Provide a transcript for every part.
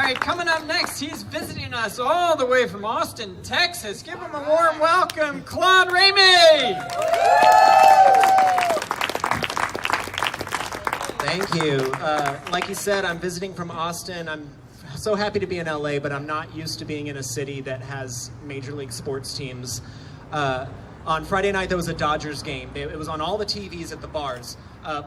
right, coming up next, he's visiting us all the way from Austin, Texas. Give him a warm welcome, Claude Ramey! Thank you. Like he said, I'm visiting from Austin. I'm so happy to be in LA, but I'm not used to being in a city that has major league sports teams. On Friday night, there was a Dodgers game. It was on all the TVs at the bars.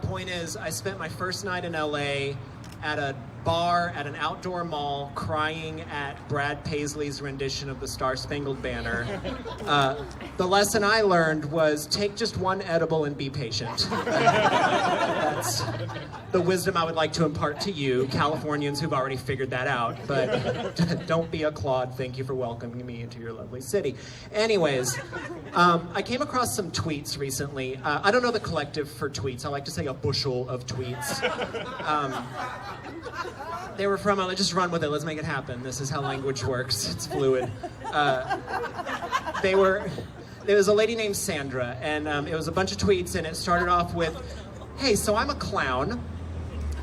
Point is, I spent my first night in LA at a bar at an outdoor mall crying at Brad Paisley's rendition of the Star Spangled Banner. The lesson I learned was take just one edible and be patient. That's the wisdom I would like to impart to you, Californians who've already figured that out. But don't be a Claude. Thank you for welcoming me into your lovely city. Anyways, I came across some tweets recently. I don't know the collective for tweets. I like to say a bushel of tweets. They were from, just run with it, let's make it happen. This is how language works, it's fluid. There was a lady named Sandra, and it was a bunch of tweets, and it started off with, hey, so I'm a clown.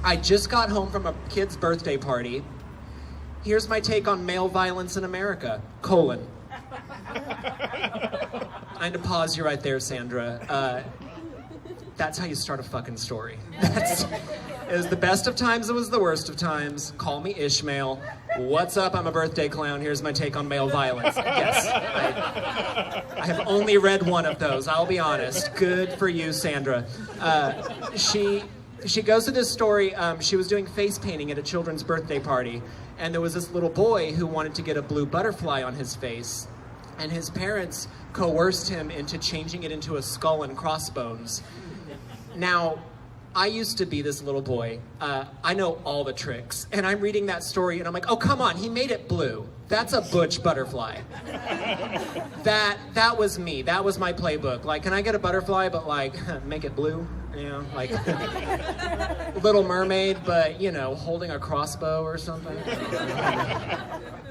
I just got home from a kid's birthday party. Here's my take on male violence in America, : I had to pause you right there, Sandra. That's how you start a fucking story. It was the best of times, it was the worst of times. Call me Ishmael. What's up? I'm a birthday clown. Here's my take on male violence. Yes, I have only read one of those, I'll be honest. Good for you, Sandra. She goes to this story. She was doing face painting at a children's birthday party, and there was this little boy who wanted to get a blue butterfly on his face, and his parents coerced him into changing it into a skull and crossbones. Now, I used to be this little boy. I know all the tricks. And I'm reading that story and I'm like, oh, come on, he made it blue. That's a butch butterfly. That was me. That was my playbook. Like, can I get a butterfly, but like, make it blue? You know, like Little Mermaid, but, you know, holding a crossbow or something.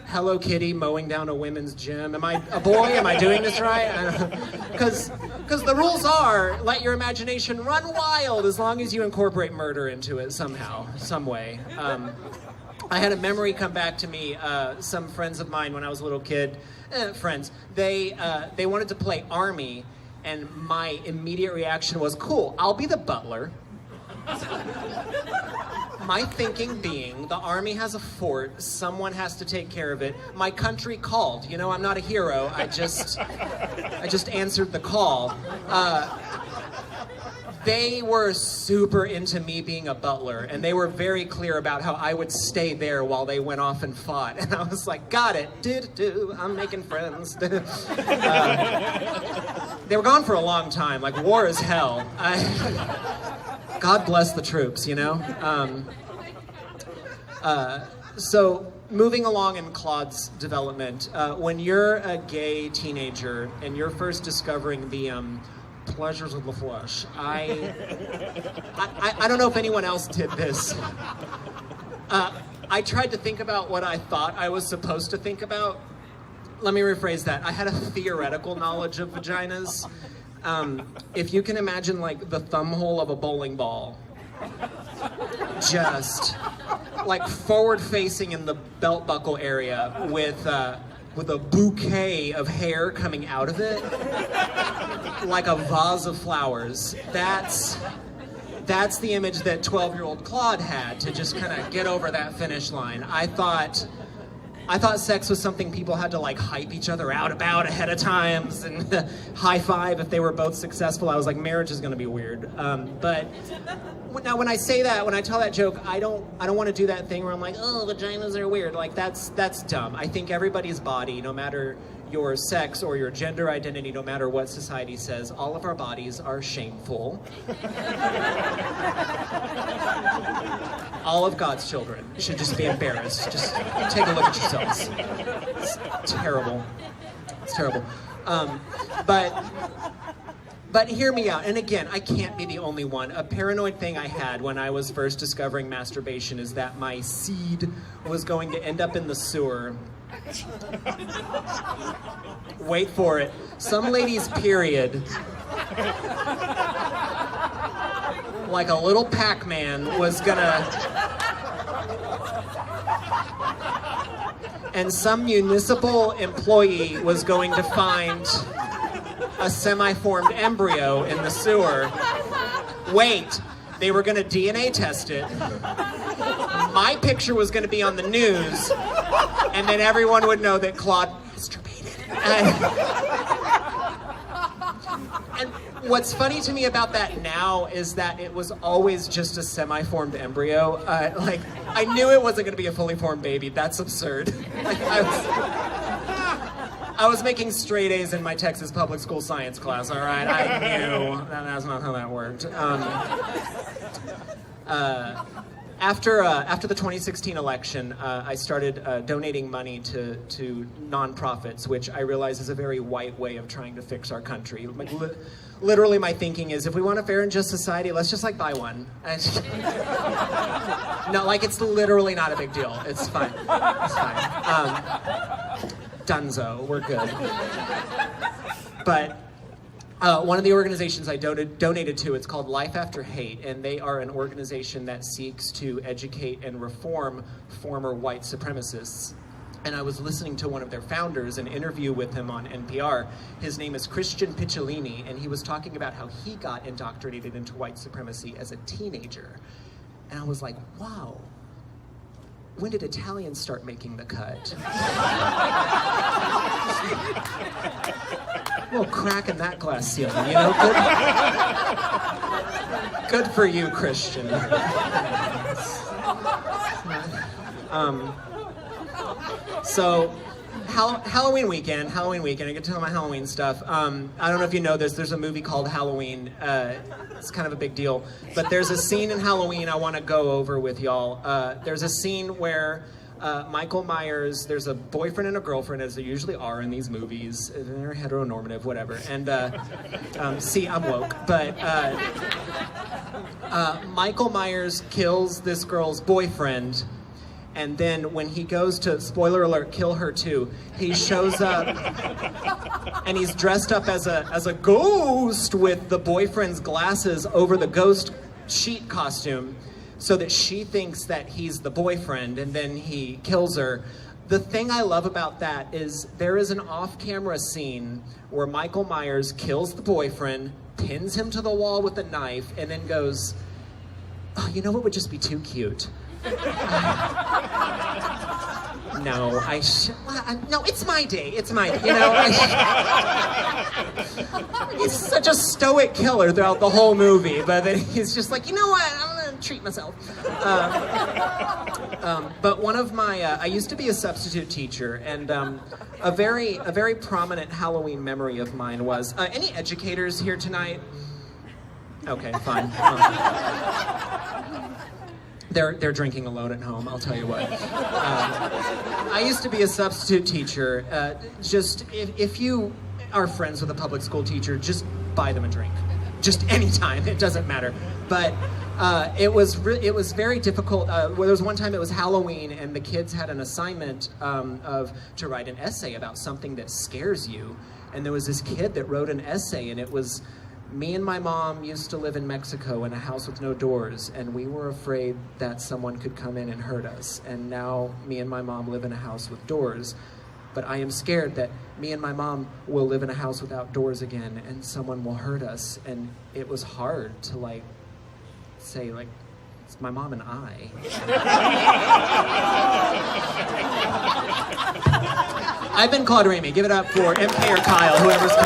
Hello Kitty mowing down a women's gym. Am I a boy? Am I doing this right? Because the rules are, let your imagination run wild as long as you incorporate murder into it somehow, some way. I had a memory come back to me. Some friends of mine when I was a little kid, friends, they wanted to play Army, and my immediate reaction was, cool, I'll be the butler. My thinking being, the Army has a fort, someone has to take care of it. My country called. You know, I'm not a hero. I just answered the call. They were super into me being a butler, and they were very clear about how I would stay there while they went off and fought. And I was like, got it. I'm making friends. They were gone for a long time. Like, war is hell. God bless the troops, you know? So, moving along in Claude's development, when you're a gay teenager and you're first discovering the pleasures of the flesh, I don't know if anyone else did this. I tried to think about what I thought I was supposed to think about. Let me rephrase that. I had a theoretical knowledge of vaginas. If you can imagine like the thumb hole of a bowling ball, just like forward facing in the belt buckle area with a bouquet of hair coming out of it, like a vase of flowers. That's the image that 12-year-old Claude had to just kind of get over that finish line. I thought sex was something people had to like hype each other out about ahead of times and high five if they were both successful. I was like, marriage is gonna be weird. But now when I say that, when I tell that joke, I don't want to do that thing where I'm like, oh, vaginas are weird. Like that's dumb. I think everybody's body, no matter your sex or your gender identity, no matter what society says, all of our bodies are shameful. All of God's children should just be embarrassed. Just take a look at yourselves. It's terrible. It's terrible. But hear me out. And again, I can't be the only one. A paranoid thing I had when I was first discovering masturbation is that my seed was going to end up in the sewer. Wait for it. Some lady's period, like a little Pac-Man, was gonna and some municipal employee was going to find a semi-formed embryo in the sewer. Wait, they were going to DNA test it. My picture was going to be on the news, and then everyone would know that Claude masturbated. And what's funny to me about that now is that it was always just a semi-formed embryo. Like, I knew it wasn't going to be a fully formed baby. That's absurd. Like, I was making straight A's in my Texas public school science class, all right? I knew that's not how that worked. After the 2016 election, I started donating money to nonprofits, which I realize is a very white way of trying to fix our country. Like, literally, my thinking is, if we want a fair and just society, let's just like buy one. No, like, it's literally not a big deal. It's fine. It's fine. Dunzo, we're good. But one of the organizations I donated to, it's called Life After Hate, and they are an organization that seeks to educate and reform former white supremacists. And I was listening to one of their founders, an interview with him on NPR. His name is Christian Picciolini, and he was talking about how he got indoctrinated into white supremacy as a teenager. And I was like, wow. When did Italians start making the cut? A little crack in that glass ceiling, you know? Good for you, Christian. So, Halloween weekend, I get to tell my Halloween stuff. I don't know if you know this, there's a movie called Halloween. It's kind of a big deal. But there's a scene in Halloween I want to go over with y'all. There's a scene where Michael Myers, there's a boyfriend and a girlfriend, as there usually are in these movies. They're heteronormative, whatever. And, see, I'm woke. But Michael Myers kills this girl's boyfriend. And then when he goes to, spoiler alert, kill her too, he shows up and he's dressed up as a ghost with the boyfriend's glasses over the ghost sheet costume so that she thinks that he's the boyfriend, and then he kills her. The thing I love about that is there is an off-camera scene where Michael Myers kills the boyfriend, pins him to the wall with a knife, and then goes, oh, you know what would just be too cute? No, no, it's my day, you know, he's such a stoic killer throughout the whole movie, but then he's just like, you know what, I'm gonna treat myself. But one of my, I used to be a substitute teacher, and a very prominent Halloween memory of mine was, any educators here tonight? Okay, fine. They're drinking alone at home, I'll tell you what. I used to be a substitute teacher. Just, if you are friends with a public school teacher, just buy them a drink. Just anytime, it doesn't matter. But it was very difficult. There was one time it was Halloween, and the kids had an assignment to write an essay about something that scares you. And there was this kid that wrote an essay, and it was, me and my mom used to live in Mexico in a house with no doors, and we were afraid that someone could come in and hurt us. And now me and my mom live in a house with doors, but I am scared that me and my mom will live in a house without doors again, and someone will hurt us. And it was hard to, like, say, like, it's my mom and I. I've been Claude Ramey. Give it up for MK or Kyle, whoever's coming.